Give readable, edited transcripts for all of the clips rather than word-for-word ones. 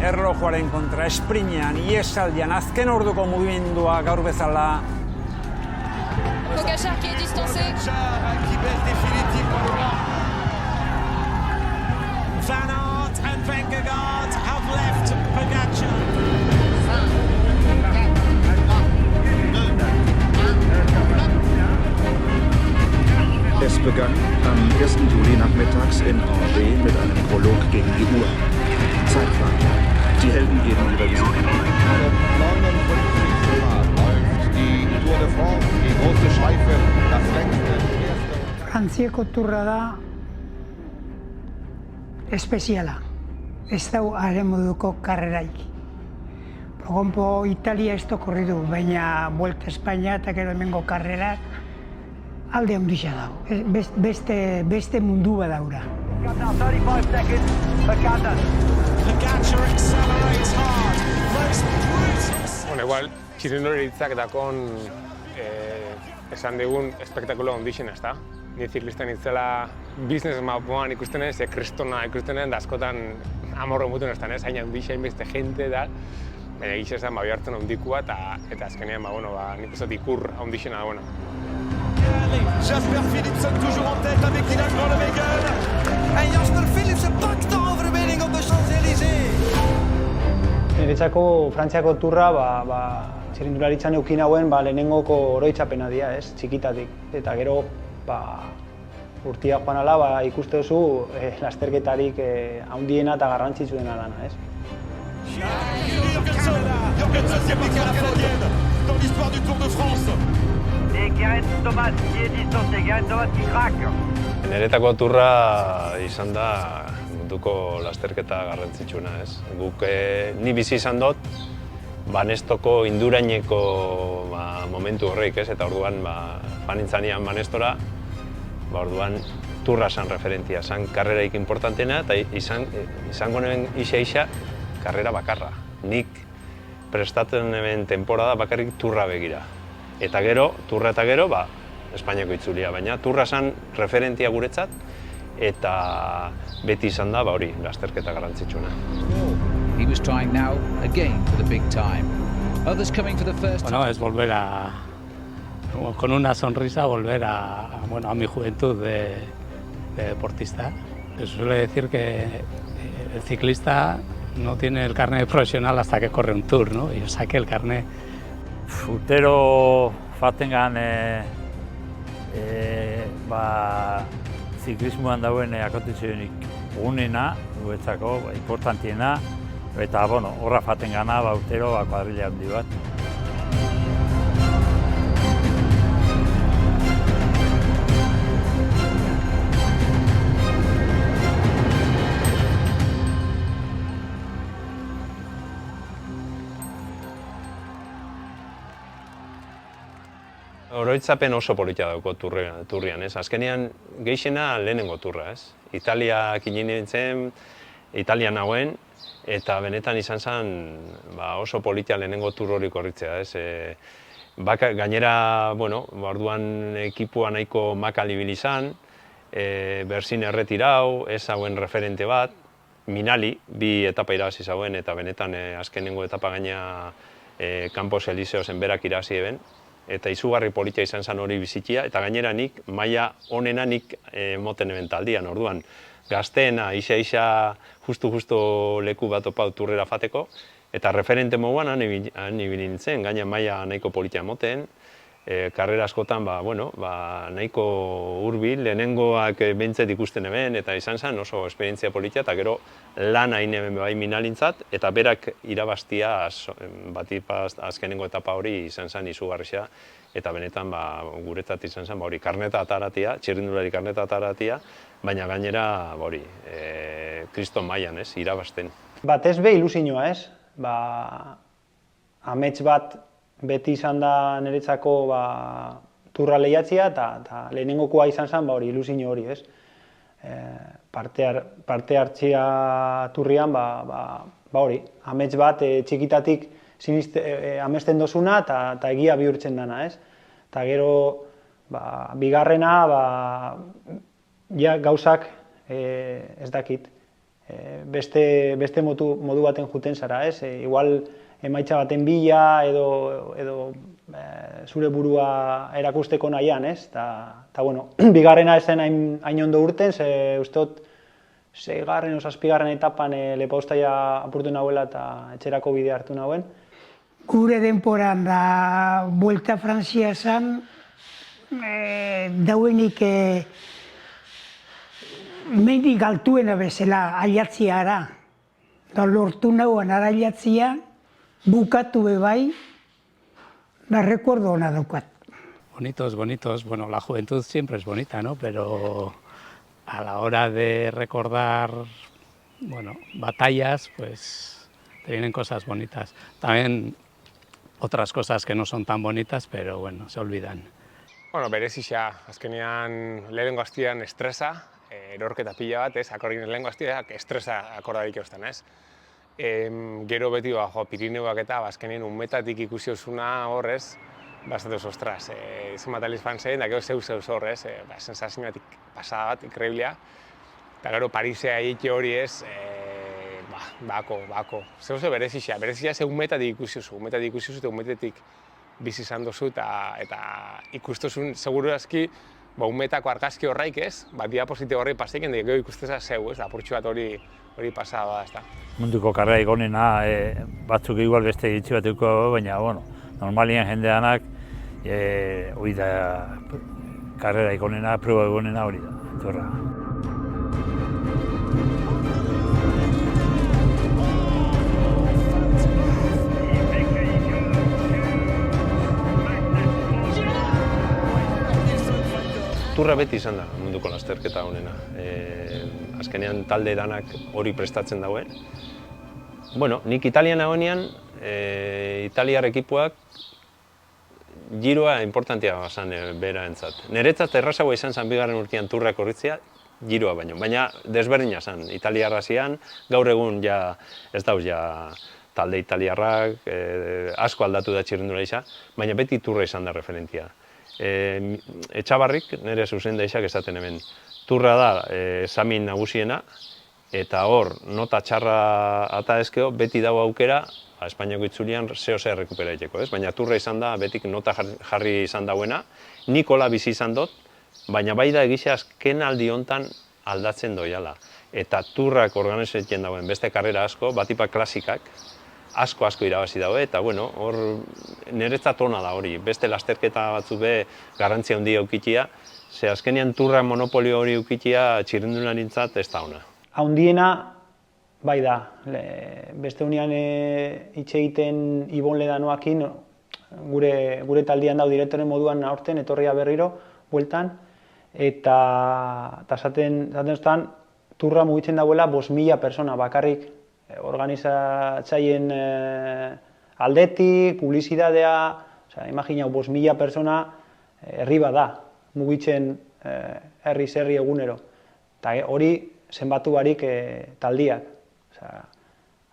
erlojuaren kontra esprinean, iesaldian, azken orduko mugimendua gaur bezala. Pogačar qui est distancé. Qui baisse définitivement. Van Aert and Vingegaard have left Pogačar. Es begann am 1. Juli nachmittags in Angers mit einem Prolog gegen die Uhr. Zeitfahren. Die Helden gegenüber die Sieger. 59. Mal läuft die Tour de France, die große Schleife, das längste. Frantziako turra da espeziala. Ez da haren moduko karreraik. Progonpo Italia ez korri du, baina Vuelta Espainia eta gero hemengo karrerak alde handia dago. Beste mundu badaura. Pogačar accelerates hard. Most brutal. Bueno, igual, txirrindularitzak dakon esan digun espektakulo ondixen, ez da? Ni ziklistan itzela business mapuan ikusten ez, kristona ikusten da askotan amorro mutun ez da, ez? Hain ondixen beste jente da, baina egitxe esan hartzen ondikua eta azkenean, nik uste ikur ondixena da, bueno. Jasper Philipsen toujours en tête avec Dylan Groenewegen. En Jasper Philipsen pakt de overwinning op de Champs-Élysées. Niretzako Frantziako turra txirrindularitzan eukin hauen lehenengoko oroitzapena dira, ez, txikitatik. Eta gero urtia joan ala ikuste duzu lasterketarik handiena eta garrantzitsuena dana, ez. Jorgensen s'est piqué à la Florienne dans l'histoire du Tour de France. Et Geraint Thomas qui est distancé, Geraint Thomas qui craque. Niretako turra izan da munduko lasterketa garrantzitsuna, ez? Guk ni bizi izan dut, Banestoko induraineko momentu horreik, ez? Eta orduan fanintzanean Banestora, orduan turra zan referentia, zan karreraik importantena eta izango neben isa karrera bakarra. Nik prestatzen neben temporada bakarrik turra begira. Eta gero, turra eta gero, Espainiako itzulia, baina turra zan referentia guretzat eta beti izan da, hori, lasterketa garrantzitsuna. He was trying now again for the big time. Others coming for the first time. Bueno, es volver con una sonrisa, volver a mi juventud de deportista. Se suele decir que el ciclista no tiene el carnet profesional hasta que corre un tour, ¿no? Y yo saqué el carnet. Urtero fatengan ziklismoan dauen akontizionik unena, guretzako, importantiena, eta horra fatengana urtero kuadrilla handi bat. Oroitzapen oso politia dauko turrian, ez? Azkenean gehixena lehenengo turra, ez? Italiak nintzen, Italian nagoen, eta benetan izan zen oso politia lehenengo tur hori korritzea, ez? Gainera, orduan ekipua nahiko makal ibili izan, Berzin erretirau, ez hauen referente bat, Minali, bi etapa irabazi zauen, eta benetan azkenengo etapa gaina Campos Elíseosen berak irabazi eben. Eta izugarri politia izan zen hori bizitia, eta gainera nik, maila onena nik moten eben taldian, orduan. Gazteena, isa justu leku bat opau turrera fateko, eta referente moguan han ibili nintzen, gaina maila nahiko politia moten, karrera askotan nahiko hurbil, lehenengoak behintzet ikusten eben, eta izan zen oso esperientzia politia, eta gero lan hain eben bai Minalintzat, eta berak irabaztia azkenengo etapa hori izan zen izugarria, eta benetan guretzat izan zen hori karneta ataratia, txirrindulari karneta ataratia, baina gainera kriston mailan, ez, irabazten. Batez be ilusioa, ez? Amets bat beti izan da niretzako turra lehiatzea eta lehenengokoa izan zen hori ilusio hori, ez? Parte hartzea turrian hori, amets bat txikitatik amesten dozuna eta egia bihurtzen dana, ez? Eta gero bigarrena gauzak ez dakit beste modu baten juten zara, ez? Igual emaitza baten bila edo zure burua erakusteko nahian, ez? Eta bueno, bigarrena ez zen hain ondo urten, ze usteot 6. o 7. etapan Lepaustaia apurtu nahuela eta etxerako bidea hartu nahuen. Gure denporan da Vuelta a Frantzia zen, dauenik mendik altuena bezala aiatziara. Da lortu nahuan araiatzia, bukatu bai, da recuerdo ona daukat. Bonitos, bonitos. Bueno, la juventud siempre es bonita, ¿no? Pero a la hora de recordar, bueno, batallas, pues te vienen cosas bonitas. También otras cosas que no son tan bonitas, pero bueno, se olvidan. Bueno, berezia, azkenean lehenengo astian estresa, erorketa pila bat, ez, akorgin lehenengo astiak estresa akordarik eusten, ez. Gero beti, Pirineuak eta azkenean umetatik ikusi osuna horrez, bastatuz, ostras, zenbat aliz fan zen, da gero zeus horrez, sensazioatik pasada bat, inkreiblia. Eta gero Parisea egite hori ez, bako. Zeuze berezia ze umetatik ikusi osu, eta umetetik bizi izan dozu eta ikustozun, seguru aski, umetako argazki horraik ez, diaposite horri paseiken, da gero ikusteza zeu, ez, apurtxu bat hori pasada da, ez da. Munduko karrera igonena, batzuk igual beste gitzi batuko, baina, bueno, normalien jendeanak, hori da, karrera igonena, proba igonena hori da, Turra. Turra beti izan da munduko lasterketa honena. Azkenean talde danak hori prestatzen dauen. Bueno, nik Italian nagoenean, Italiar ekipuak giroa importantea zen bera entzat. Niretzat errazagoa izan zen bigarren urtean Turra korritzea, giroa baina desberdina zen. Italiarra zian, gaur egun ja ez dauz ja talde italiarrak, asko aldatu da txirrindula izan, baina beti Turra izan da referentzia. Etxabarrik, nire zuzendaiak esaten hemen, Turra da samin nagusiena, eta hor, nota txarra ata ezkeo, beti dago aukera, Espainiako itzulian zeo-zer rekuperaiteko, ez? Baina Turra izan da, betik nota jarri izan dauena, Nikola bizi izan dut, baina bai da egizia azken aldi hontan aldatzen doiala. Eta Turrak organizatzen dauen beste karrera asko, batipa klasikak, asko irabazi daue, eta bueno, hor niretzat ona da hori, beste lasterketa batzu be garrantzia handia eukitia, ze azkenean Turra monopolio hori eukitia txirrindularintzat ez da ona. Handiena, bai da, beste unian hitz egiten Ibon Ledanoakin, gure taldian dau direktoren moduan aurten, etorria berriro, bueltan, eta esaten zuten, Turra mugitzen dauela 5.000 persona bakarrik, organizatzaien aldetik, publizidadea, imaginau, 5.000 persona herri bat da, mugitzen herri egunero. Eta hori zenbatu barik taldiak.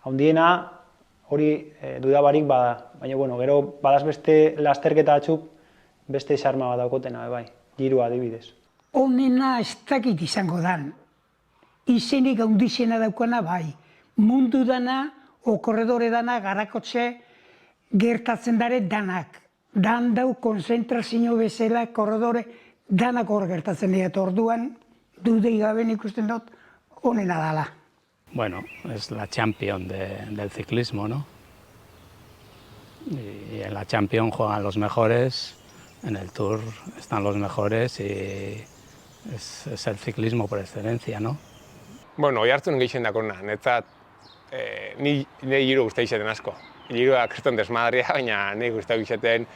Handiena hori dudabarik bada, baina gero badaz beste lasterketa batzuk beste xarma bat daukotena, bai, giroa adibidez. Honena ez dakit izango dan, izenik handizena daukana bai. Mundu dana, korredore dana, garakotxe gertatzen dare danak. Dan dau konzentrazio bezala, korredore danak hor gertatzen dira. Orduan, dudei gabe ikusten dut, honena dala. Bueno, es la champion del ciclismo, ¿no? Y en la champion juegan los mejores, en el Tour están los mejores y es el ciclismo por excelencia, ¿no? Bueno, hoi hartu nengeixen dakona, netzat, ni giro guztia izaten asko. Giroa kriston desmadria, baina ni guztia izaten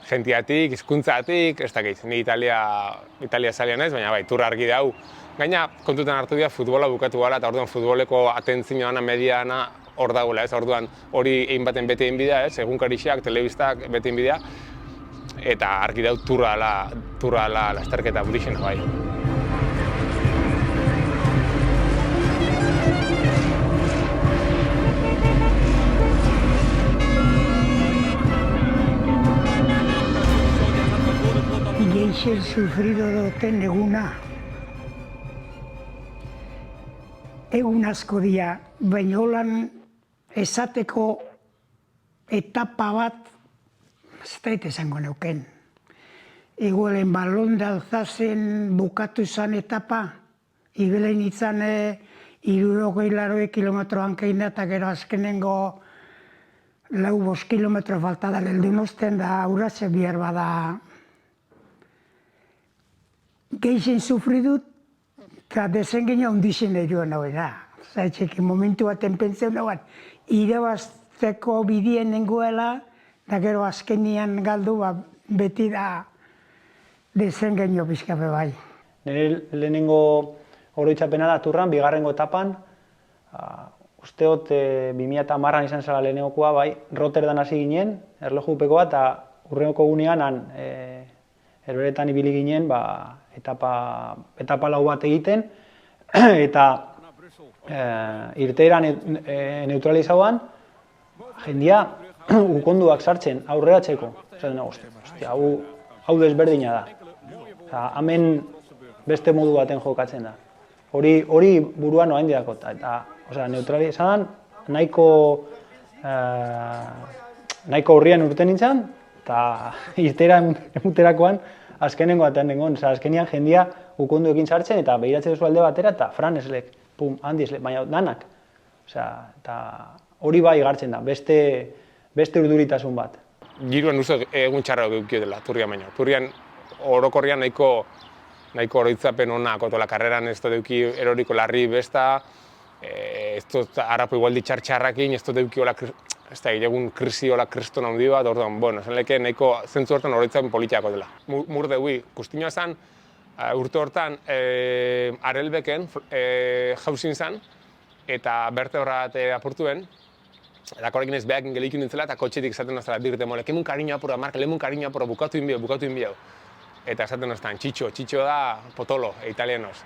jentiatik, hizkuntzatik, ez dakit, ni Italia zalean ez, baina bai, Turra argi dau. Gaina, kontutan hartu dira, futbola bukatu gara, eta orduan futboleko atentzioana, mediana, hor dagoela, ez, orduan hori egin baten bete egin bidea, ez, egunkarixak, telebistak bete egin bidea, eta argi dau Turra lasterketa burixena bai. Geixen sufrido duten eguna. egun asko dira, baina holan esateko etapa bat, ez dait esango neuken. Igualen balon de Alzazen bukatu izan etapa, igelen izan 60 kilometroan keina eta gero azkenengo 4-5 kilometro falta da heldun osten da Auratxe bihar bada. Gehien sufri dut, eta desengina ondixen eroan hau da. Zaitxekin momentu baten pentseu nagoan, irabazteko bidien nengoela, eta gero azkenian galdu beti da desengaino pixkape bai. Nire lehenengo oroitzapena da Turran, bigarrengo etapan, usteot 2010an izan zela lehenengokoa, bai, Rotterdam hasi ginen, erlojupekoa, eta hurrengoko gunean erberetan ibili ginen, etapa lau bat egiten, eta irteera neutralizauan, jendia ukonduak sartzen aurreratzeko. Hau desberdina da. Hemen beste modu baten jokatzen da. Hori buruan oain diakot. Neutralizauan nahiko horrian urten nintzen, eta irteera emuterakoan azkenengo batean nengon. Azkenian jendia ukonduekin sartzen eta behiratzen duzu alde batera eta Fran eslek, pum, handi eslek, baina danak. Eta hori bai gartzen da, beste urduritasun bat. Giroan uste egun txarra dukio dela, Turrian baino. Turrian orokorrian nahiko oroitzapen ona kotola karreran, ez duki eroriko larri besta, ez dut harrapo igualdi txarrakin, ez dut duki hola, ez da, egun krisi hola kriston handi bat, orduan, bueno, zen leke nahiko zentzu hortan oroitzapen politiako dela. Murde hui, guztinoa zen, urte hortan Arelbeken jauzin zen, eta berte horrat apurtuen, eta korrekin ez behakin gelikin nintzela, eta kotxetik esaten nozela dirte mole, kemun kariño apura, Mark, lemun kariño apura, bukatu inbio. Eta esaten noztan, txitxo da potolo, italianos.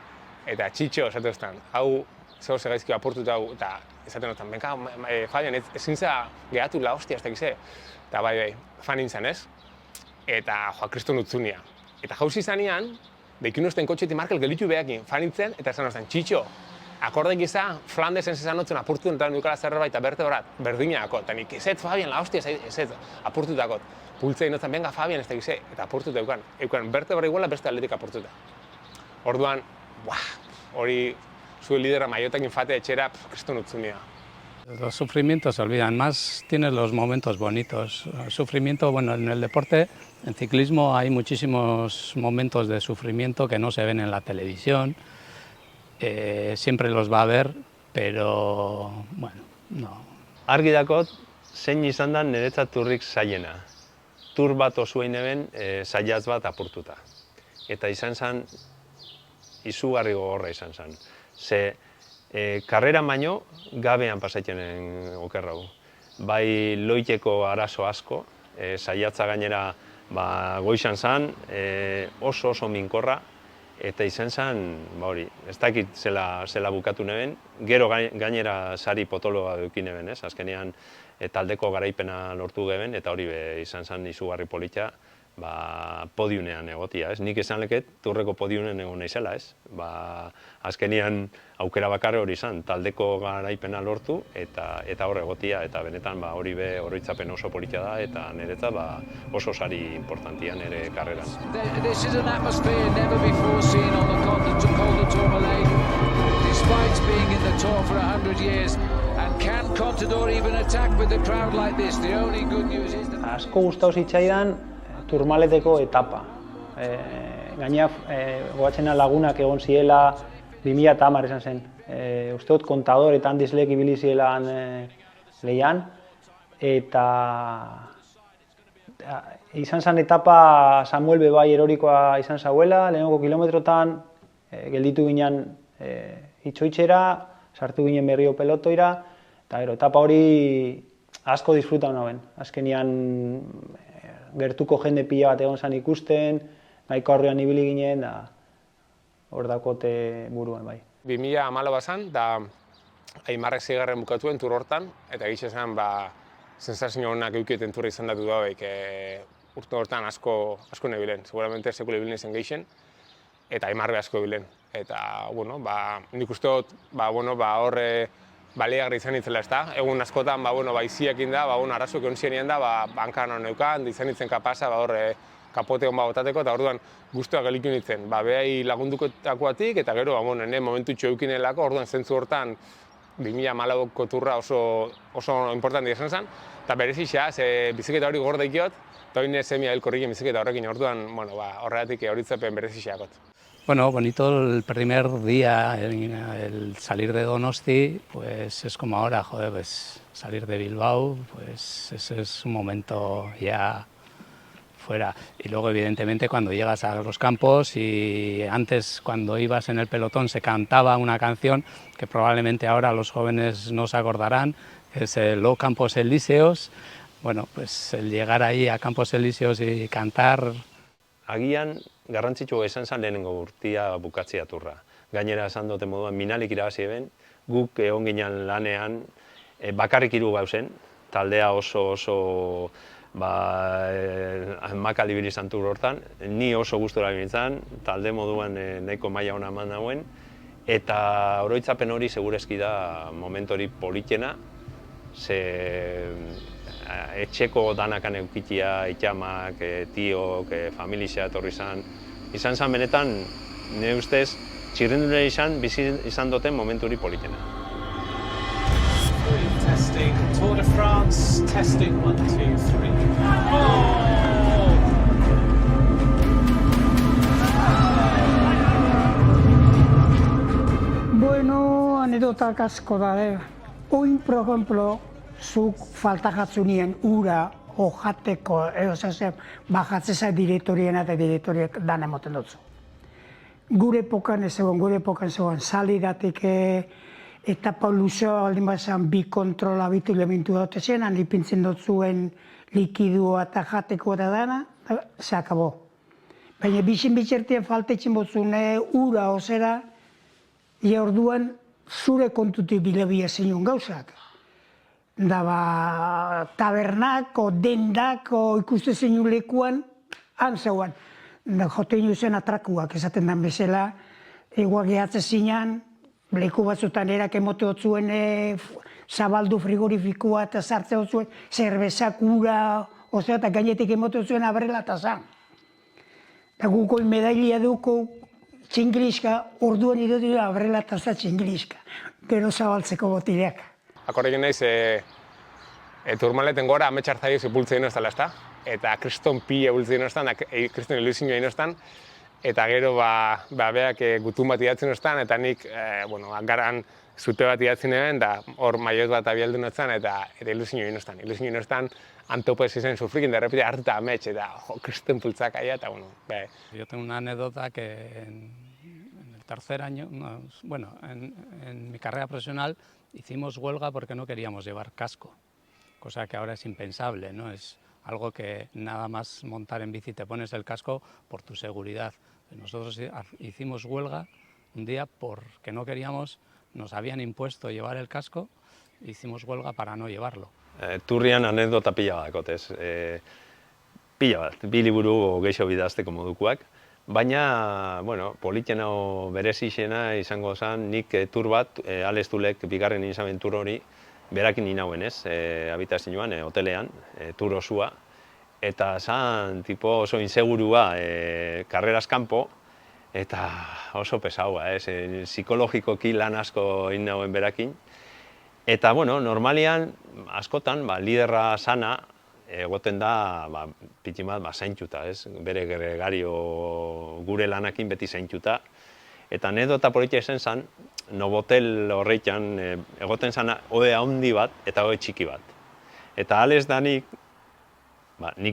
Eta txitxo esaten noztan, hau zeu segaizkio apurtuta hau, eta esaten noztan, benka, Fabian, ezin zera gehatu la hostia, ez dakize. Eta bai, fan nintzen ez, eta joa, kriston utzunia. Eta jauzi zanean, deikin usten kotxetik Markel gelitu behakin, fan nintzen, eta esan noztan, txitxo, akordek izan, Flandesen zezan notzen apurtuen eta nukala zerbait eta berteorat, berdinako. Eta nik ezet, Fabian, la hostia, ezet, apurtutakot. Pultzei notzen, benga, Fabian, ez da gize, eta apurtuta eukan berteora iguala beste aldetik apurtuta. Orduan, hori zuen lidera maiotekin fate etxera, kriston utzunia. Los sufrimientos se olvidan, más tienes los momentos bonitos. Sufrimiento, bueno, en el deporte, en ciclismo hay muchísimos momentos de sufrimiento que no se ven en la televisión. Siempre los va a haber, pero, bueno, no. Argi dakot, zein izan da niretzat turrik zailena. Tur bat osuen eben zailaz bat apurtuta. Eta izan zen, izugarri gogorra izan zen. Ze, karreran baino, gabean pasaitenen okerrau. Bai loiteko arazo asko, zailatza gainera goizan zen, oso minkorra, eta izan zen, hori, ez dakit zela bukatu neben, gero gainera sari potoloa dukin neben, ez? Azkenean taldeko garaipena lortu geben, eta hori izan zen izugarri polita, podiunean egotia, ez? Nik esan leket, turreko podiunen egon naizela, ez? Azkenean aukera bakarre hori izan, taldeko garaipena lortu, eta hor egotia, eta benetan hori oroitzapen oso polita da, eta niretzat oso sari importantia nire karreran. This is an atmosphere never before seen on the Col de Tourmalet, despite being in the Tour for 100 years. And can Contador even attack with a crowd like this? The only good news is that... Asko gustau zitzaidan Tourmaleteko etapa. Gainera, goatzena lagunak egon ziela 2010 izan zen. Uste dut Contador eta Andislek ibili zielan lehian. Eta izan zen etapa Samuel Bebai erorikoa izan zauela, lehenoko kilometrotan, gelditu ginen itxoitxera, sartu ginen berrio pelotoira, eta gero, etapa hori asko disfruta honaben. Azkenian gertuko jende pila bat egon zan ikusten, nahiko horrean ibili ginen, da hor dakote buruan bai. 2014 zan, da Aimarrek zigarren bukatuen tur hortan, eta egitxe zen, sensazio honak eukieten turra izan datu dauek, urte hortan asko nebilen, seguramente sekule bilen zen geixen, eta Aimarre asko bilen. eta, bueno, nik uste dut, hor baliagarri izan itzela, ezta? Egun askotan, iziekin da, arazoak egon zienien da, bankan hon neukan, izan itzen kapasa, hor kapote hon botateko, eta orduan guztua gelitu nintzen. Behai lagundukotakoatik, eta gero, nene momentutxo eukinelako, orduan zentzu hortan 2014ko turra oso importanti izan zen, eta berezia, bizikleta hori gorda ikiot, eta hori semia hilkorrikin bizikleta horrekin, orduan, horregatik horitzapen bereziakot. Bueno, bonito el primer día, el salir de Donosti, pues es como ahora, joder, pues salir de Bilbao, pues ese es un momento ya fuera. Y luego, evidentemente, cuando llegas a los campos y antes, cuando ibas en el pelotón, se cantaba una canción que probablemente ahora los jóvenes no se acordarán, que es los Campos Elíseos. Bueno, pues el llegar ahí a Campos Elíseos y cantar... Agian, garrantzitsua izan zen lehenengo urtia bukatzea turra. Gainera esan dute moduan, Minalik irabazi eben, guk egon ginen lanean, bakarrik 3 gauzen, taldea oso makal ibili izan tur hortan, ni oso gustora bintzen, talde moduan nahiko maila ona eman nauen, eta oroitzapen hori segurezki da momentu hori politena, etxeko danakan eukitia, itxamak, tiok, familia etorri izan zen benetan, nire ustez, txirrindulari bizi izan duten momentu hori politena. Testing, Tour de France, testing, 1, 2, 3. Bueno, anedotak asko da, Oin, por ejemplo, zuk falta jatzunien ura o jateko, bajatzeza direktorien eta direktoriek dan emoten dutzu. Gure epokan zegoen saliratik etapa luzea aldin bazan bi kontrola bitu elementu dut zen, han ipintzen dut zuen likidua eta jateko eta dana, se akabo. Baina bizin bitxertien faltetzen botzune ura ozera, orduan zure kontutik bilabia zinun gauzak. Da tabernak, o dendak, o ikuste zinun lekuan, han zeuan. Jote zen atrakuak esaten den bezala, eguak gehatze zinan, leku batzutan erak emote hotzuen zabaldu frigorifikoa eta sartze hotzuen, zerbezak ura, eta gainetik emote hotzuen abrela eta zan. Eta guko medailia duko txingiliska, orduan idotu abrela eta zan txingiliska, gero zabaltzeko botileak. Akorrekin naiz, turmaleten gora ametxartzaio zipultzen inoztala, ezta? Eta kriston pila bultzen inoztan, kriston ilusioa inoztan, eta gero beak gutun bat idatzen oztan, eta nik garan zute bat idatzen eben, da hor maioz bat abialdu notzan, eta ilusioa inoztan. Ilusioa inoztan, antopez izan sufrikin, de repente hartuta amets, eta kriston pultzak aia, eta Yo tengo una anécdota que en el tercer año, en mi carrera profesional, hicimos huelga porque no queríamos llevar casco, cosa que ahora es impensable, ¿no? Es algo que nada más montar en bici te pones el casco por tu seguridad. Nosotros hicimos huelga un día porque no queríamos, nos habían impuesto llevar el casco, hicimos huelga para no llevarlo. Turrian anekdota pila bat dakotez. Pila bat, 2 liburu geixo bidazteko modukoak. Baina, politena berezixena izango zen, nik tur bat, Alestulek bigarren izaben tur hori, berakin inauen ez, habitazioan, hotelean, tur osua. Eta zan, oso insegurua, karreras kanpo, eta oso pesaua, psikologikoki lan asko inauen berakin. Eta, normalian, askotan, liderra sana, egoten da, pitin bat, zaintxuta, bere gregario gure lanakin beti zaintxuta. Eta anekdota politia izan zen, Novotel horreitan egoten zen ode handi bat eta ode txiki bat. Eta alez da nik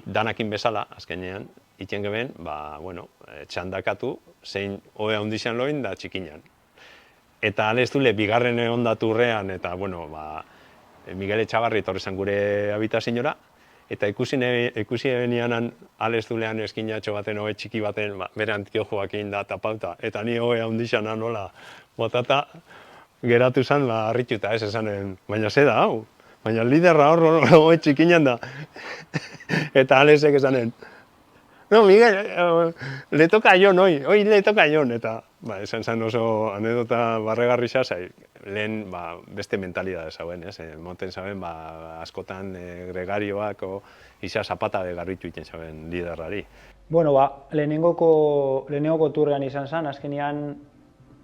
danakin bezala, azkenean, itien geben, txandakatu, zein ode handi zen loin da txikinan. Eta alez dule, bigarren ondatu urrean, eta, Miguel Etxabarri etorri zen gure habitaziora, eta ikusi benianan alez dulean eskinatxo baten, oe txiki baten, bere antiojoakin da tapauta, eta ni oe handixana nola botata geratu zen harrituta, esanen, baina ze da, hau, baina liderra hor oe txikinan da, eta alezek esanen, no, Miguel, le toca a Jon hoy le toca a Jon, eta Esan zen oso anedota barregarri zai, lehen beste mentalidade zauen, moten zauen askotan gregarioak o isa zapata garbitu iten zauen liderrari. Bueno, lehenengoko turrean izan zen, azkenean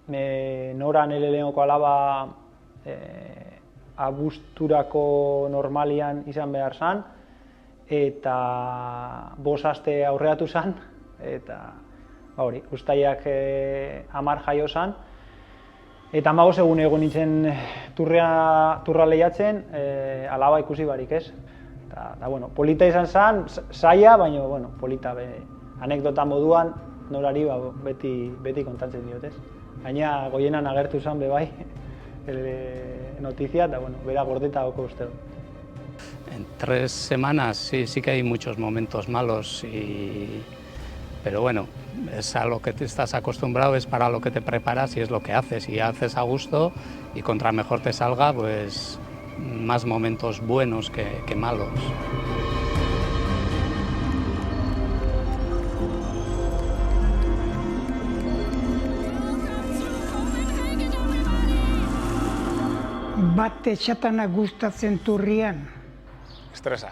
Nora nire lehenengoko alaba abuzturako normalian izan behar zen, eta 5 aste aurreatu zen, eta uztaiak 10 jaio zen, eta 15 egun egon nintzen turra lehiatzen, alaba ikusi barik, ez? Eta, polita izan zen, zaila, baina, polita anekdota moduan, Norari beti kontatzen diot, ez? Gaina goienan agertu zen bebai notizia, eta, bera gordeta oko uste dut. En 3 semanas sí que hay muchos momentos malos, pero bueno, es a lo que te estás acostumbrado, es para lo que te preparas y es lo que haces. Y haces a gusto y contra mejor te salga, pues más momentos buenos que malos. Bat etxatana gustatzen turrian? Estresa.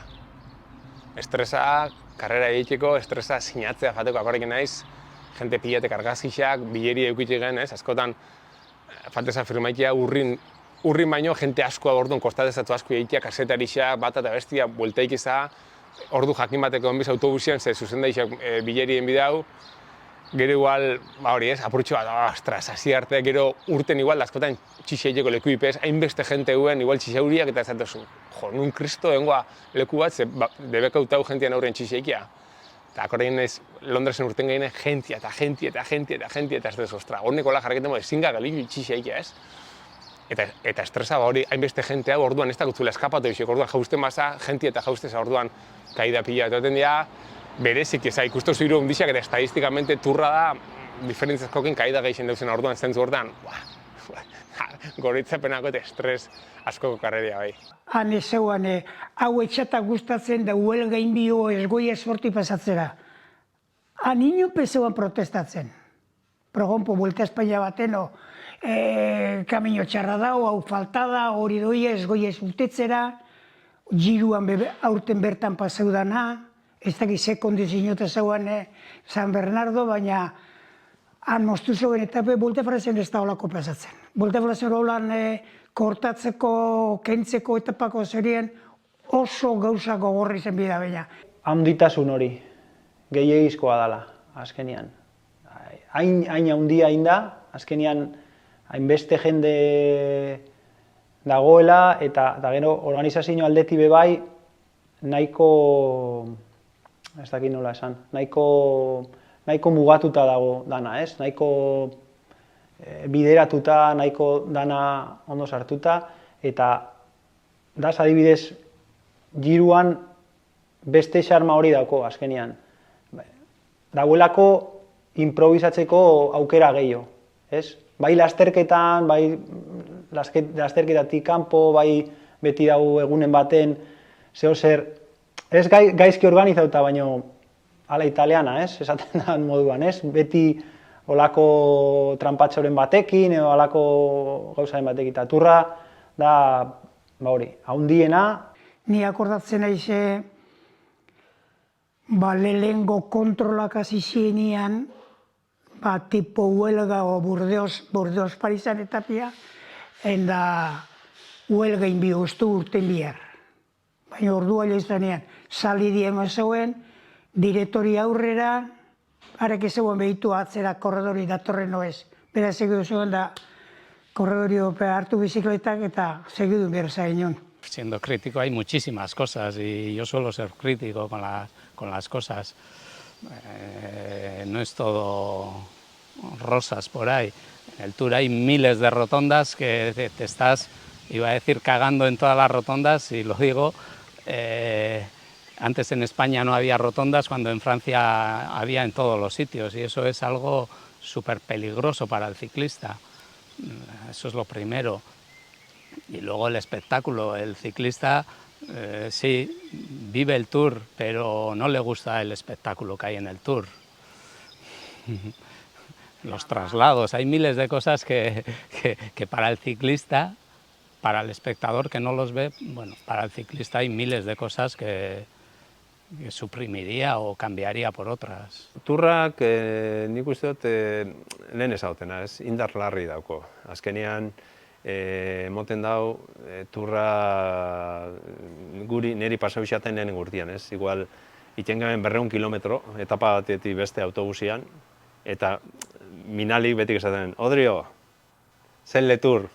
Estresa, karrera egiteko, estresa sinatzea jateko akorrekin naiz, jente pilatek argazkixak, bileri eukitik gen, ez? Askotan, falteza firmaitea urrin baino, jente askoa orduan kostatezatu asko egitea, kasetarixak, bat eta bestia, bueltaik iza, ordu jakin bateko onbiz autobusian, ze zuzendaixak bilerien bidau, gero igual, apurtxo bat, ostras, hasi arte, gero urten igual, askotan txixeiteko leku ipez, hainbeste jente guen, igual txixeuriak eta ez datozu, nun kristo dengoa leku bat, ze debekautau jentean aurren txixeikia. Eta akorrein ez, Londresen urten gehien jentia eta ez dut, ostra, horneko la jarraketen modu, zinga galilu txixeikia, ez? Eta estresa hainbeste jente hau orduan ez dakutzula eskapatu bisek, orduan jausten basa, jentia eta jausteza orduan kaida pila, eta dira, berezik ikustu ziru ondixak eta estadistikamente turra da diferentziazkokin kaida gehien dauzen orduan zentzu orduan, goritzapenako eta estres askoko karreria bai. Han zeuan, hau etxata gustatzen da huelga inbio esgoi esorti pasatzera. Han inope zeuan protestatzen. Progonpo, Vuelta a España bateno, kamino txarra dau, hau faltada, hori doia esgoi esurtetzera, giruan aurten bertan pasaudana, ez dakiz ze kondizioeta zeuan San Bernardo, baina han moztu zeuen etape Vuelta a Francen ez da olako pasatzen. Vuelta a Francen holan kortatzeko, kentzeko etapako zerien oso gauza gogorri zen bida baina. Handitasun hori, gehiagizkoa dela, azkenian. Hain handia da, azkenian hainbeste jende dagoela, eta gero organizazio aldeti bebai nahiko, ez dakit nola esan, nahiko mugatuta dago dana, ez? Nahiko bideratuta, nahiko dana ondo sartuta, eta daz adibidez giruan beste xarma hori dauko azkenean. Dagoelako improvisatzeko aukera gehiago, ez? Bai lasterketan, bai lasterketatik kanpo, bai beti dago egunen baten, zer, ez gaizki organizauta, baino ala italiana, ez? Esaten da moduan, ez? Beti olako trampatxoren batekin, edo olako gauzaren batekin. Eta turra da, hori, haundiena. Ni akordatzen aize, lehengo kontrolak hasi zienean, tipo huelga o Burdeos Parisan etapia, enda huelga inbio ustu urten bihar. Baina ordua lehizanean, salidi eman zeuen, direktori aurrera, harek zeuen behitu atzera korredori datorren noez. Bera segidu zeuen da korredori hartu bizikletak eta segidu behar zainoen. Siendo crítico hay muchísimas cosas y yo suelo ser crítico con las cosas. No es todo rosas por ahí. En el Tour hay miles de rotondas que te estás, iba a decir, cagando en todas las rotondas, y lo digo. Antes en España no había rotondas, cuando en Francia había en todos los sitios, y eso es algo súper peligroso para el ciclista. Eso es lo primero. Y luego el espectáculo. El ciclista sí vive el Tour, pero no le gusta el espectáculo que hay en el Tour. los traslados, hay miles de cosas que para el ciclista, para el espectador que no los ve, bueno, para el ciclista hay miles de cosas que suprimiría o cambiaría por otras. Turrak nik uste dut lehen ezautena, ez indar larri dauko. Azkenean moten dau turra niri pasau xaten lehen gurtian, ez? Igual itengaben 200 kilometro, etapa batetik beste autobusian, eta Minalik betik esaten, Odrio, zen letur,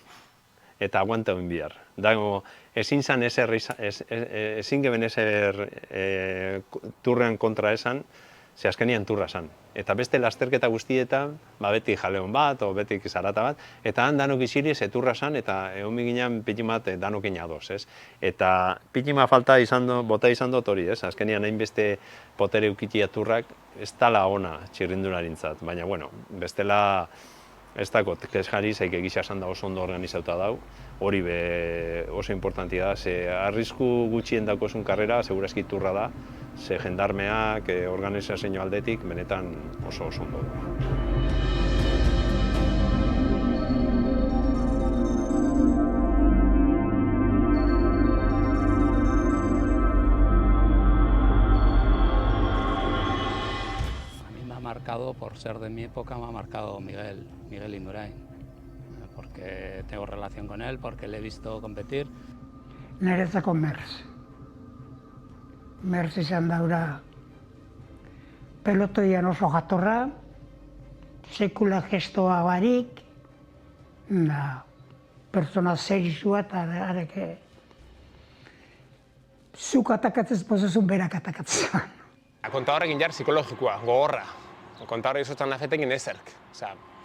eta aguanta oin bihar. Dago, ezin geben ezer turrean kontra esan, ze azkenian turra esan. Eta beste lasterketa guztietan, beti jaleon bat, o beti zarata bat, eta han danok iziri ze turra esan, eta egon biginan pitimat danokin adoz, ez? Eta pitima falta bota izan dut hori, ez? Azkenian hainbeste potere ukitia turrak, ez tala ona txirrindularintzat, baina, bueno, bestela ez dakot, kezjari, zaik egisa esan da oso ondo organizauta dau, hori oso importantia da, ze arrisku gutxien daukozun karrera, segurazki turra da, ze jendarmeak, organizazio aldetik, benetan oso ondo du. Por ser de mi época me ha marcado Miguel Indurain, porque tengo relación con él, porque le he visto competir. Niretzako Merz. Merz izan daura pelotoian oso jatorra, sekula gestoa barik, pertsona zerizua eta areke zuk atakatzez pozuzun berak atakatzea. Kontadorrekin jar psikologikoa, gogorra. Kontadorrek izotan nafetekin ezerk.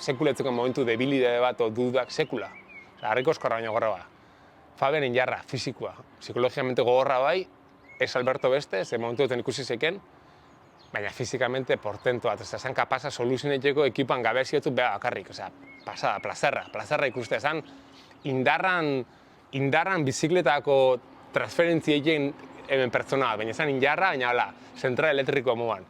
Sekuletzeko momentu debilidade bat o dudak sekula. Harriko eskorra baino gorra ba. Faberen jarra, fizikoa. Psikologiamente gogorra bai, ez Alberto beste, ze momentu duten ikusi zeken, baina fizikamente portento bat. Zan kapasa soluzionetxeko ekipan gabeziotu beha bakarrik. Pasada, plazerra ikuste. Zan indarran bizikletako transferentziekin hemen pertsona bat, baina zan indarra, baina zentral elektrikoa moan.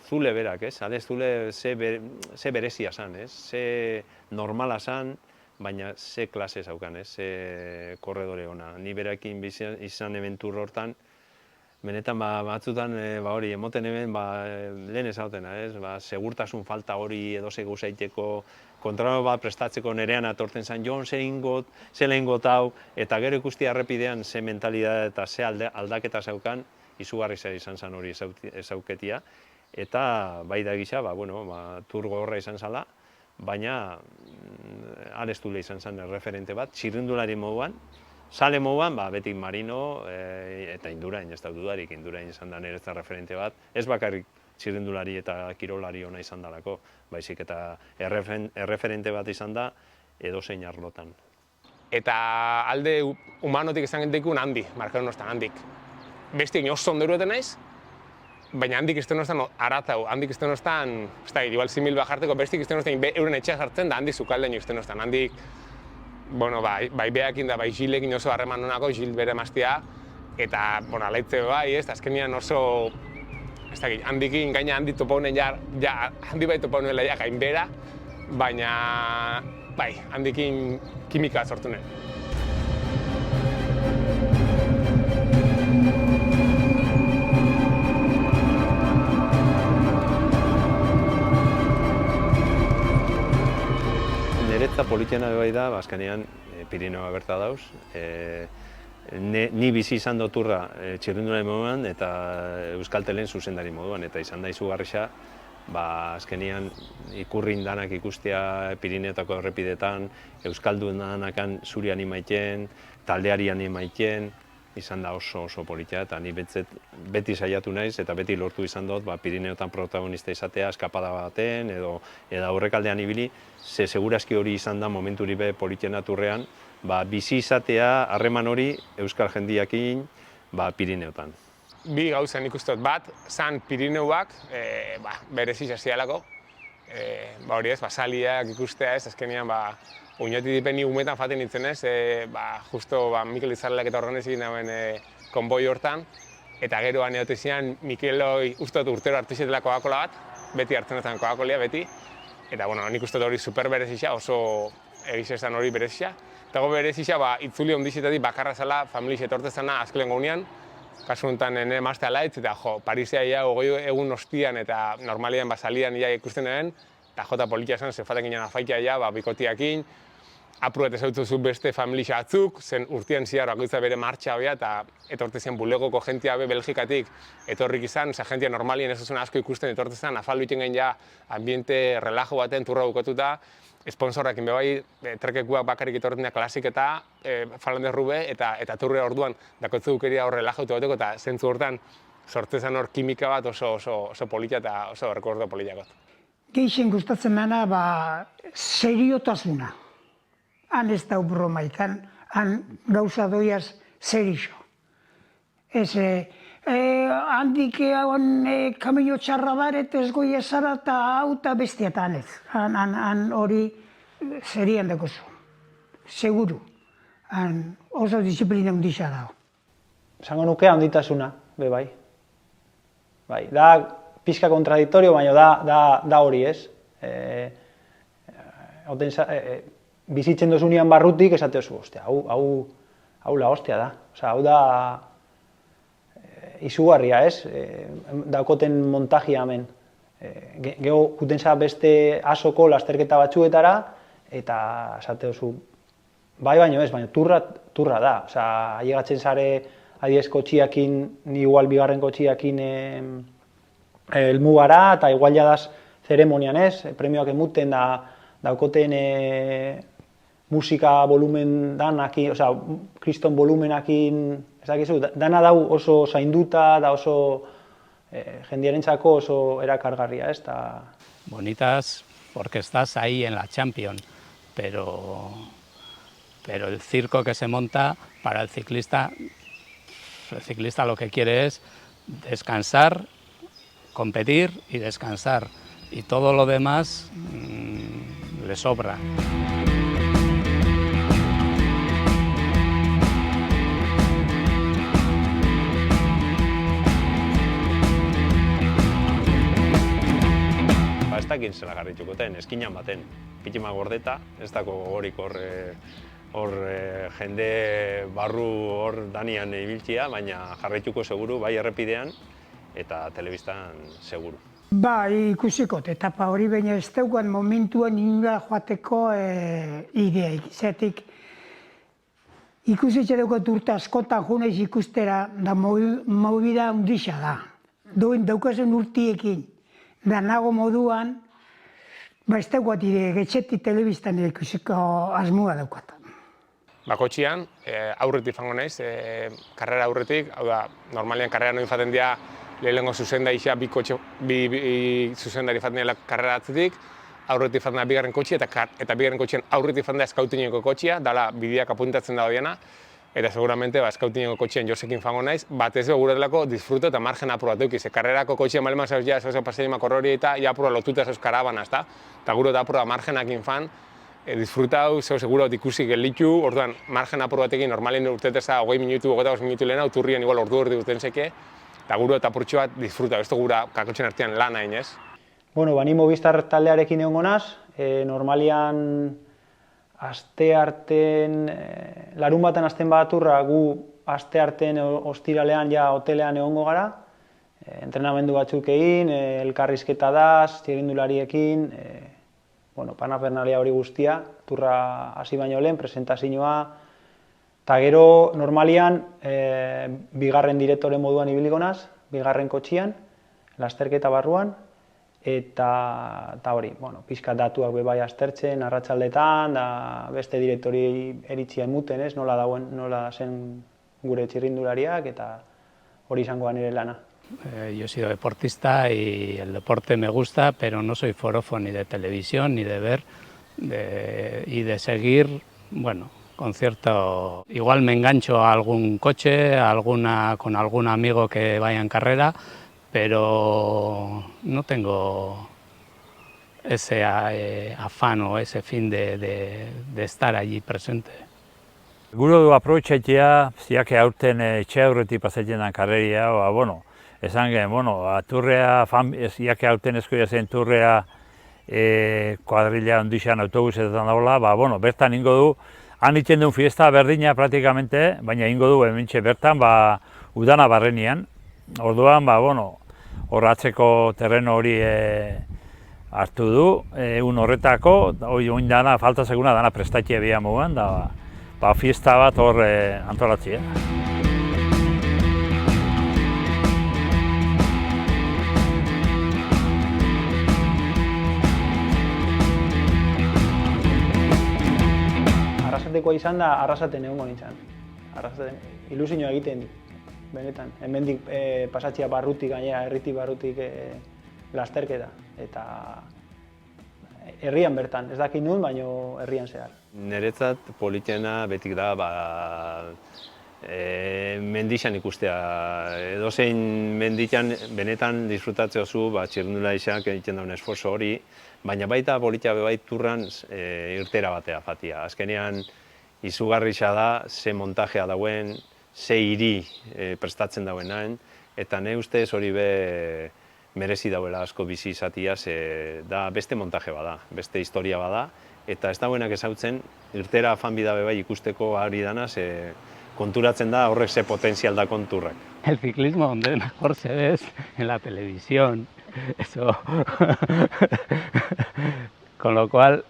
Zule berak, ez? Ade zule ze berezia zan, ez? Ze normala zan, baina ze klase zaukan, ez? Ze korredore ona. Ni berakin izan eventur hortan, benetan batzutan hori emoten hemen lehen ezautena, ez? Segurtasun falta hori edo ze gauzaiteko, kontrano bat prestatzeko nerean atorten zan, Jon, ze lehingot hau, eta gero ikusti errepidean ze mentalidade eta ze aldaketa zaukan, izugarri zer izan zan hori ezauketia. Eta bai da gisa, tur gogorra izan zala, baina arestule izan zen referente bat, txirrindulari moduan, sale moduan, betik Marino eta Indurain, ez da dudarik, Indurain izan da niretzat referente bat, ez bakarrik txirrindulari eta kirolari ona izan dalako, baizik eta erreferente bat izan da edozein arlotan. Eta alde humanotik izan gentekun handi, markaron ostan handik. Bestiek oso ondorueten naiz, baina handik izten ostan aratau, handik izten ostan, igual 100.000 bajarteko, bestik izten ostan euren etxea sartzen da handik zukaldein izten ostan. Handik, bai behakin da, bai Gilekin oso harreman honako, Gil bere emaztea, eta, alaitze bai, azkenian oso, handikin gaina handi topaunen handi bai topaunen gainbera, baina, bai, handikin kimika sortu nen. Niretzat politena bai da, azkenean Pirineoa berta dauz. Ni bizi izan doturra txirrindulari moduan eta Euskaltelen zuzendari moduan, eta izan da izugarrixa, azkenean ikurrin danak ikustea Pirineotako errepidetan, Euskaldun danakan zuri animaiten, taldeari animaiten, izan da oso politia, eta ni beti saiatu naiz, eta beti lortu izan dut Pirineotan protagonista izatea, eskapada baten, edo aurrekaldean ibili, ze segurazki hori izan da momenturi be politiena turrean, bizi izatea, harreman hori Euskal jendiakin Pirineotan. Bi gauzen ikustot bat, zan Pirineuak, berezi zazialako, hori ez, saliak ikustea ez, azkenean, oinoti dipeni umetan faten nintzen ez, justo Mikel Izarrelak eta organizin dauen konboi hortan, eta gero aneote zian Mikeloi ustot urtero hartu izetela Coca-Cola bat, beti hartzen ezan Coca-Cola beti, eta bueno, nik uste hori super berezia, oso egizetan hori berezia. Eta berezia, itzuli ondizetatik bakarra zela, familiz etortezana azkelen gaunean, kasu honetan nire emaztea laitz, eta Parisea ia 20 egun ostian eta normalian basalian ia ikusten den, eta jota politia zen, zefatekin jana afaikia ia, bikotiakin, apruet ezautuzu beste familia batzuk, zen urtean zihar bakoitza bere martxa hobea, eta etortezen bulegoko jentia be Belgikatik etorrik izan, jentia normalien ez duzuna asko ikusten etortezen, afaldu iten gen ja ambiente relajo baten turra bukatuta, sponsorrakin bebai, trekekuak bakarrik etorretina klasik eta Flandes Rube eta turre orduan dakotzu dukeria hor relajautu bateko eta zentzu hortan sortzezan hor kimika bat oso polita eta oso errekordo politakot. Gehixen gustatzen dana, seriotasuna. Han ez dau bromaik, han gauza doiaz serixo. Ez, handik kamio txarra daret ez goi ezara eta hau eta bestiatan ez. Han hori serian dagozu, seguru. Han oso disiplina hundisa dago. Esango nuke handitasuna, bai. Da pixka kontradiktorio, baina da hori ez. Bizitzen dozunean barrutik esate oso, hau la hostia da. Hau da izugarria ez, daukoten montajia hemen. Gero gutenza beste asoko lasterketa batzuetara, eta esate oso, baino ez, baina turra da. Ailegatzen zare adiez kotxiakin, ni igual bigarren kotxiakin helmugara, eta igual jadaz zeremonian ez, premioak emuten da daukoten musika volumen danakin, kriston volumenakin, ez dakizu, dana dau oso zainduta, da oso jendiarentzako oso erakargarria, ez? Bonitas porque estás ahí en la Champions, pero el circo que se monta para el ciclista lo que quiere es descansar, competir y descansar, y todo lo demás le sobra. Ez dakit zela garritxukoten, eskinan baten, pitima gordeta, ez dako gogorik hor jende barru hor danian ibiltzia, baina jarraituko seguru, bai errepidean eta telebistan seguru. Ikusiko, etapa hori baina ez daukan momentuan inora joateko ideaik. Zetik, ikusitxe daukat urte askotan junaiz ikustera, da movida hundisa da. Daukazen urtiekin, da nago moduan, ez daukat getxetik telebistan ikusiko asmua daukat. Kotxian, aurretik fango naiz, karrera aurretik, hau da, normalian karrera noin faten dira lehenengo zuzendaria bi zuzendari faten dira karrera atzetik, aurretik faten da bigarren kotxia eta bigarren kotxian aurretik faten da eskautineko kotxia, dala bideak apuntatzen da diana, eta seguramente eskautineko kotxian Josekin fango naiz, batez guretelako disfruto eta margen aprobatu ekiz. Karrerako kotxian maleman zauz ja, zauz paseima korrori eta ja apura lotuta zauz karabana, ezta? Eta gure eta apura margenakin fan, disfrutau, zeu seguro ikusi gelitu, orduan margen apur batekin normalien urteteza 20 minutu, 25 minutu lehena, turrien igual ordu urten zeke, eta gure eta apurtxo bat disfrutau, ez gura kakotxen artean lan hain ez. Ni Movistar taldearekin egongo naz, normalian aste arten, larun baten azten baturra gu aste arten ostiralean ja hotelean egongo gara, entrenamendu batzuk egin, elkarrizketa daz, txirrindulariekin, panafernalia hori guztia, turra hasi baino lehen, presentazioa, eta gero normalian bigarren direktore moduan ibiliko naz, bigarren kotxian, lasterketa barruan, eta hori, pixka datuak bebai aztertzen, arratsaldetan, da beste direktori eritzia emuten, nola zen gure txirrindulariak, eta hori izangoa nire lana. Yo he sido deportista y el deporte me gusta, pero no soy forofo ni de televisión, ni de ver, y de seguir, con cierto... Igual me engancho a algún coche, con algún amigo que vaya en carrera, pero no tengo ese afán o ese fin de estar allí presente. Gure aprobetxaitea, ziak aurten etxe aurretik pasatzen den karreria, esan gen, turrea, ziak aurten eskoia zen turrea kuadrilla ondixan autobusetan dagoela, ba, bueno, bertan ingo du, han itzen duen fiesta berdina praktikamente, baina ingo du hementxe bertan, ba, udana barrenian. Orduan, ba, bueno, horratzeko terreno hori hartu du, egun horretako, oin dana, falta seguna dana prestatie bian mugan, da, ba, fiesta bat hor antolatzi, Arrasatekoa izan da, arrasaten egongo nintzen. Arrasaten, ilusioa egiten dit, benetan. Hemendik pasatzea barrutik, gainera, herritik barrutik lasterketa. Eta herrian bertan, ez dakit nun, baina herrian zehar. Niretzat politena betik da, mendixan ikustea. Edozein menditan benetan disfrutatzea zu, txirrindula izak egiten dauen esforzo hori, baina baita politia bebait turran irtera batea fatia. Azkenean izugarrixa da, ze montajea dauen, ze hiri prestatzen dauenain, eta ne ustez hori merezi dauela asko bizi izatia, ze da beste montaje bada, beste historia bada, eta ez dauenak ezautzen, irtera fanbida bebai ikusteko hori dana, ze konturatzen da horrek ze potentzial da konturrak. El ciclismo donde mejor se ve es en la televisión, eso. Con lo cual,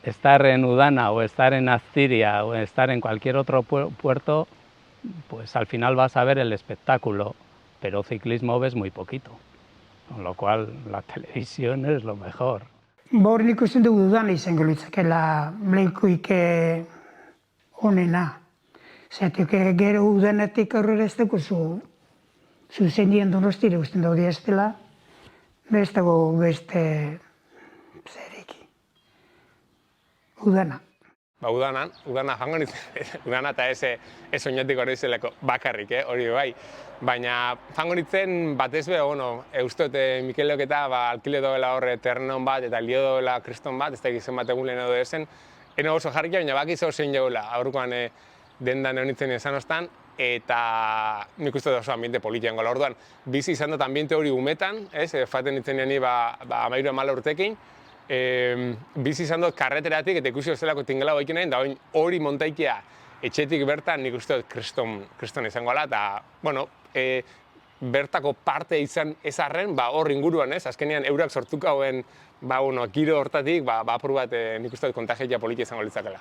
estar en Udana o estar en Aztiria o estar en cualquier otro puerto, pues al final vas a ver el espectáculo, pero ciclismo ves muy poquito. Con lo cual, la televisión es lo mejor. Hor nik uste dugu Udana izango litzakela lekuik onena. Zergatik gero Udanatik aurrera ez dugu zuzenien Donostira usten daude ez dela, ez dago beste zereki. Udana. Ba, Udana jango nintzen, Udana eta ez oinatik hori zelako bakarrik, hori bai. Baina jango nintzen batez be, eustot Mikeleok eta alkile doela horre terrenon bat eta lio doela kriston bat, ez da egizien bat egun lehen edo esen, eno oso jarrikia, baina bakiz hor zein jaula, aurrukoan dendan egon esan ostan, eta nik uste oso ambiente politian gola. Orduan, bizi izan dut ambiente hori umetan, faten nintzen neni 13-14 urtekin, bizi izan dut karreteratik eta ikusi zelako tingela boikin nahi, da hori montaikia etxetik bertan nik uste dut kriston izango ala, eta, bueno, bertako parte izan ezarren, hor inguruan, azkenean eurak sortuko hauen, giro hortatik, apur bat nik uste dut kontagia politia izango litzakela.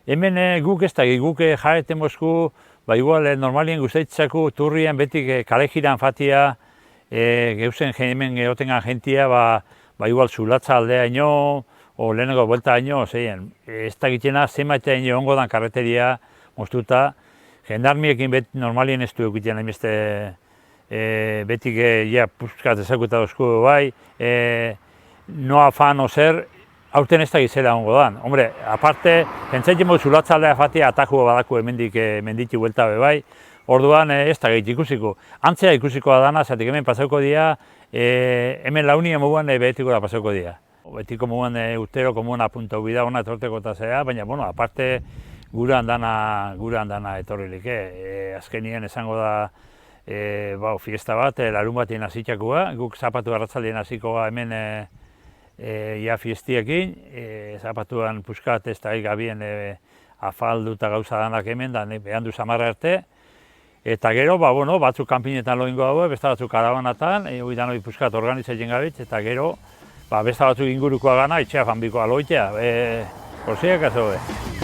Hemen guk ez da, guk jareten mozku, igual normalien guztaitzako turrien betik kale jiran fatia, geuzen hemen egotengan jentia, igual zulatza aldea ino, o lehenengo buelta ino, zeien, ez da gitena zenbait ino ongo dan karreteria moztuta, jendarmiekin normalien ez du egiten hainbeste betik puskat ezaguta dozku bai, no afan o zer, aurten ez da gizela ongo dan. Hombre, aparte, jentzaitzen modu zulatzaldea fatia ataku badako menditi buelta bai, orduan ez da gehit ikusiko. Antzea ikusikoa dana, zatik hemen pasauko dira, hemen launien moguan behetiko da pasauko dira. Betiko moguan urtero komuan apuntau bida hona etorteko eta zera, baina, bueno, aparte guran dana etorrilik. Azkenien esango da fiesta bat, larun batien hasitxakua, guk zapatu arratzaldien hasikoa hemen fiestiekin, zapatuan puskat ez da gabien afalduta gauza danak hemen, da behan du samarra arte. Eta gero, batzuk kanpinetan loingo dago, beste batzuk karabanatan, hori danoi puskat organizatzen gabitz, eta gero, beste batzuk ingurukoa gana, itxea fanbikoa loitea, porziak azo be.